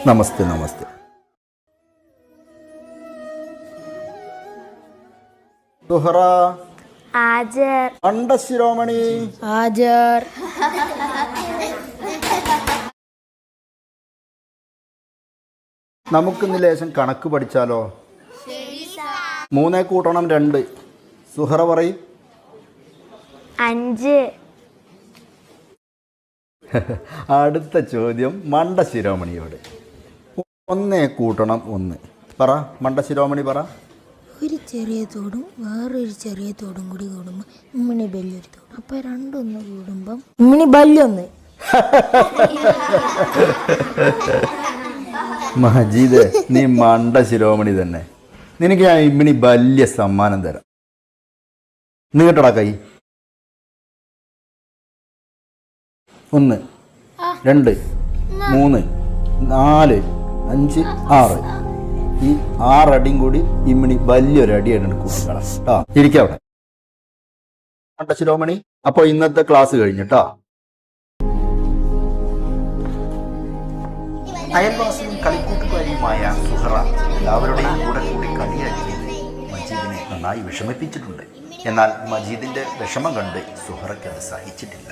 നമസ്തേ നമസ്തേ. സുഹറ. ഹാജർ. അണ്ടശിരോമണി. ഹാജർ. നമുക്കിന്ന് ലേശം കണക്ക് പഠിച്ചാലോ? 3 കൂട്ടണം 2. സുഹറ പറയും. 5. അടുത്ത ചോദ്യം മണ്ടശിരോമണിയോട്. 1 കൂട്ടണം 1. പറ മണ്ടശിരോമണി പറ. ഒരു ചെറിയ തോടും വേറൊരു ചെറിയ തോടും കൂടി കൂടുമ്പോൾ ഇമ്മിണി ബല്യൊരു തോട്. അപ്പൊ രണ്ടൊന്ന് കൂടുമ്പം ഇമ്മിണി ബല്യൊന്ന്. മജീദ്, നീ മണ്ടശിരോമണി തന്നെ. നിനക്ക് ഞാൻ ഇമ്മിണി വലിയ സമ്മാനം തരാം. നീട്ടടാ കൈ. 1 2 3 4 5 6. ഈ 6 അടിയും കൂടി ഇമ്മിണി വലിയൊരു അടിയായിട്ട് കൂട്ടിക്കളാം കേട്ടോ. ഇരിക്കവിടെ മണ്ടശിരോമണി. അപ്പോൾ ഇന്നത്തെ ക്ലാസ് കഴിഞ്ഞിട്ടോ. അയൽവാസിയും കളിക്കൂട്ടുകാരിയുമായ സുഹറ എല്ലാവരുടെയും കൂടെ കൂടി കളിയാക്കിയത് മജീദിനെ നന്നായി വിഷമിപ്പിച്ചിട്ടുണ്ട്. എന്നാൽ മജീദിന്റെ വിഷമം കണ്ട് സുഹറയ്ക്ക് അത് സഹിച്ചിട്ടില്ല.